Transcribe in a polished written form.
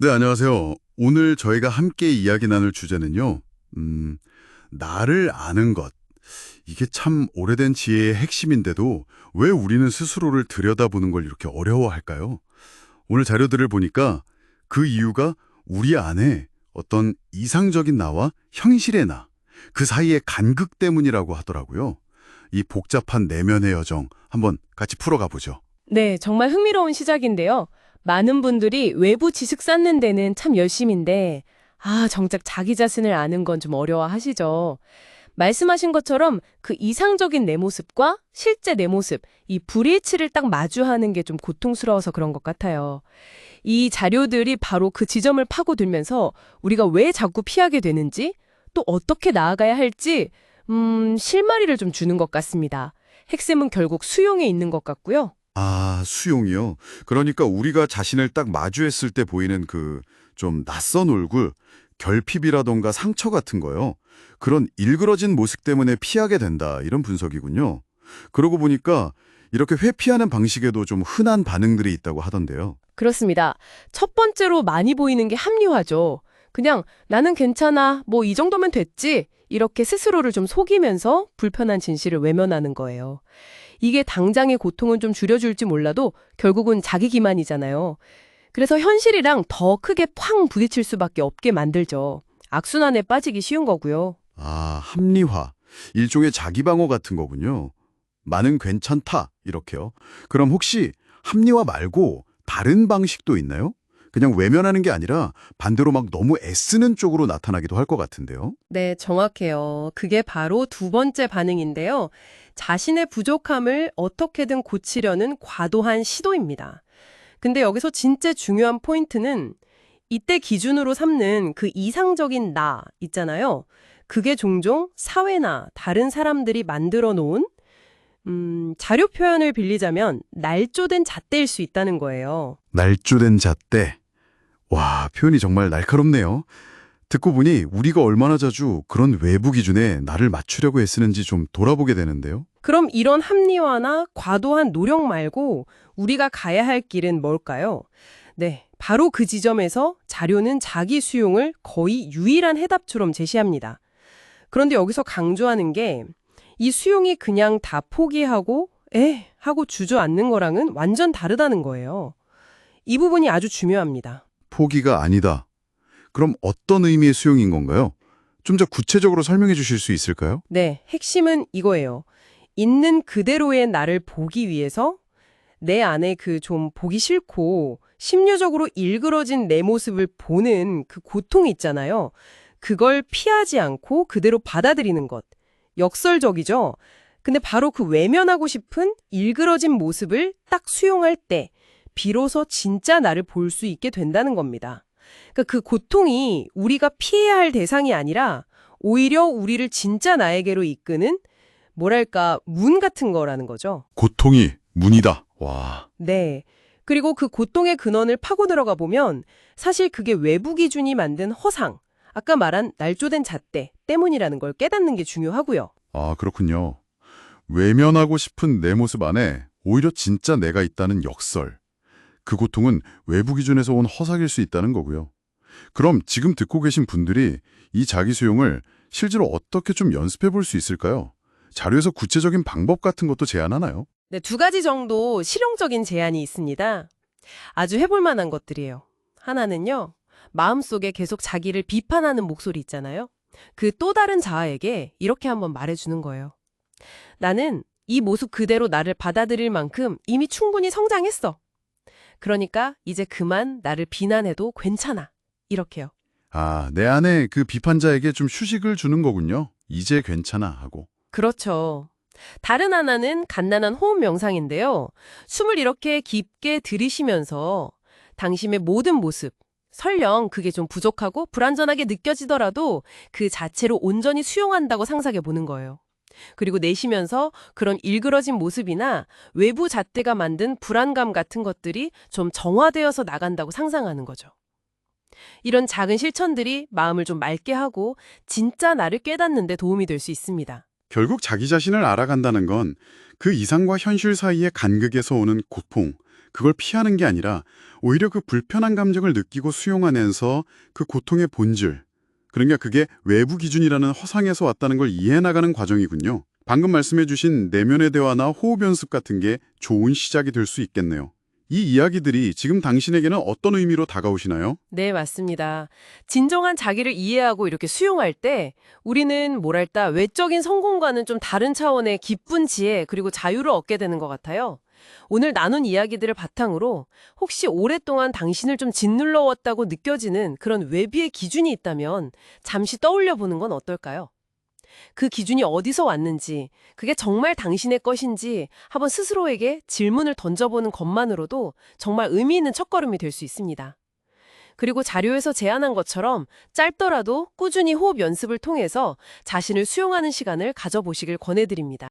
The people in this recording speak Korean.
네, 안녕하세요. 오늘 저희가 함께 이야기 나눌 주제는요, 나를 아는 것. 이게 참 오래된 지혜의 핵심인데도 왜 우리는 스스로를 들여다보는 걸 이렇게 어려워할까요? 오늘 자료들을 보니까 그 이유가 우리 안에 어떤 이상적인 나와 현실의 나, 그 사이의 간극 때문이라고 하더라고요. 이 복잡한 내면의 여정 한번 같이 풀어가 보죠. 네, 정말 흥미로운 시작인데요. 많은 분들이 외부 지식 쌓는 데는 참 열심인데, 정작 자기 자신을 아는 건 좀 어려워하시죠. 말씀하신 것처럼 그 이상적인 내 모습과 실제 내 모습, 이 불일치를 딱 마주하는 게 좀 고통스러워서 그런 것 같아요. 이 자료들이 바로 그 지점을 파고들면서 우리가 왜 자꾸 피하게 되는지, 또 어떻게 나아가야 할지, 실마리를 좀 주는 것 같습니다. 핵심은 결국 수용에 있는 것 같고요. 아, 수용이요? 그러니까 우리가 자신을 딱 마주했을 때 보이는 그 좀 낯선 얼굴, 결핍이라던가 상처 같은 거요. 그런 일그러진 모습 때문에 피하게 된다, 이런 분석이군요. 그러고 보니까 이렇게 회피하는 방식에도 좀 흔한 반응들이 있다고 하던데요. 그렇습니다. 첫 번째로 많이 보이는 게 합리화죠. 그냥 나는 괜찮아, 뭐 이 정도면 됐지, 이렇게 스스로를 좀 속이면서 불편한 진실을 외면하는 거예요. 이게 당장의 고통은 좀 줄여줄지 몰라도 결국은 자기 기만이잖아요. 그래서 현실이랑 더 크게 팡 부딪힐 수밖에 없게 만들죠. 악순환에 빠지기 쉬운 거고요. 아, 합리화. 일종의 자기방어 같은 거군요. 나는 괜찮다, 이렇게요. 그럼 혹시 합리화 말고 다른 방식도 있나요? 그냥 외면하는 게 아니라 반대로 막 너무 애쓰는 쪽으로 나타나기도 할 것 같은데요. 네, 정확해요. 그게 바로 두 번째 반응인데요. 자신의 부족함을 어떻게든 고치려는 과도한 시도입니다. 근데 여기서 진짜 중요한 포인트는 이때 기준으로 삼는 그 이상적인 나 있잖아요. 그게 종종 사회나 다른 사람들이 만들어 놓은 자료 표현을 빌리자면 날조된 잣대일 수 있다는 거예요. 날조된 잣대. 와, 표현이 정말 날카롭네요. 듣고 보니 우리가 얼마나 자주 그런 외부 기준에 나를 맞추려고 애쓰는지 좀 돌아보게 되는데요. 그럼 이런 합리화나 과도한 노력 말고 우리가 가야 할 길은 뭘까요? 네, 바로 그 지점에서 자료는 자기 수용을 거의 유일한 해답처럼 제시합니다. 그런데 여기서 강조하는 게 이 수용이 그냥 다 포기하고 하고 주저앉는 거랑은 완전 다르다는 거예요. 이 부분이 아주 중요합니다. 포기가 아니다. 그럼 어떤 의미의 수용인 건가요? 좀 더 구체적으로 설명해 주실 수 있을까요? 네, 핵심은 이거예요. 있는 그대로의 나를 보기 위해서 내 안에 그 좀 보기 싫고 심리적으로 일그러진 내 모습을 보는 그 고통이 있잖아요. 그걸 피하지 않고 그대로 받아들이는 것. 역설적이죠? 근데 바로 그 외면하고 싶은 일그러진 모습을 딱 수용할 때 비로소 진짜 나를 볼 수 있게 된다는 겁니다. 그러니까 그 고통이 우리가 피해야 할 대상이 아니라 오히려 우리를 진짜 나에게로 이끄는 뭐랄까 문 같은 거라는 거죠. 고통이 문이다. 와. 네. 그리고 그 고통의 근원을 파고 들어가 보면 사실 그게 외부 기준이 만든 허상, 아까 말한 날조된 잣대 때문이라는 걸 깨닫는 게 중요하고요. 아, 그렇군요. 외면하고 싶은 내 모습 안에 오히려 진짜 내가 있다는 역설. 그 고통은 외부 기준에서 온 허상일 수 있다는 거고요. 그럼 지금 듣고 계신 분들이 이 자기 수용을 실제로 어떻게 좀 연습해 볼 수 있을까요? 자료에서 구체적인 방법 같은 것도 제안하나요? 네, 두 가지 정도 실용적인 제안이 있습니다. 아주 해볼 만한 것들이에요. 하나는요, 마음속에 계속 자기를 비판하는 목소리 있잖아요. 그 또 다른 자아에게 이렇게 한번 말해주는 거예요. 나는 이 모습 그대로 나를 받아들일 만큼 이미 충분히 성장했어. 그러니까 이제 그만 나를 비난해도 괜찮아. 이렇게요. 아, 내 안에 그 비판자에게 좀 휴식을 주는 거군요. 이제 괜찮아 하고. 그렇죠. 다른 하나는 간단한 호흡 명상인데요. 숨을 이렇게 깊게 들이쉬면서 당신의 모든 모습, 설령 그게 좀 부족하고 불완전하게 느껴지더라도 그 자체로 온전히 수용한다고 상상해 보는 거예요. 그리고 내쉬면서 그런 일그러진 모습이나 외부 잣대가 만든 불안감 같은 것들이 좀 정화되어서 나간다고 상상하는 거죠. 이런 작은 실천들이 마음을 좀 맑게 하고 진짜 나를 깨닫는 데 도움이 될 수 있습니다. 결국 자기 자신을 알아간다는 건 그 이상과 현실 사이의 간극에서 오는 고통, 그걸 피하는 게 아니라 오히려 그 불편한 감정을 느끼고 수용하면서 그 고통의 본질, 그러니까 그게 외부 기준이라는 허상에서 왔다는 걸 이해해 나가는 과정이군요. 방금 말씀해 주신 내면의 대화나 호흡 연습 같은 게 좋은 시작이 될 수 있겠네요. 이 이야기들이 지금 당신에게는 어떤 의미로 다가오시나요? 네, 맞습니다. 진정한 자기를 이해하고 이렇게 수용할 때 우리는 뭐랄까 외적인 성공과는 좀 다른 차원의 기쁜 지혜 그리고 자유를 얻게 되는 것 같아요. 오늘 나눈 이야기들을 바탕으로 혹시 오랫동안 당신을 좀 짓눌러왔다고 느껴지는 그런 외비의 기준이 있다면 잠시 떠올려 보는 건 어떨까요? 그 기준이 어디서 왔는지, 그게 정말 당신의 것인지 한번 스스로에게 질문을 던져보는 것만으로도 정말 의미 있는 첫걸음이 될 수 있습니다. 그리고 자료에서 제안한 것처럼 짧더라도 꾸준히 호흡 연습을 통해서 자신을 수용하는 시간을 가져보시길 권해드립니다.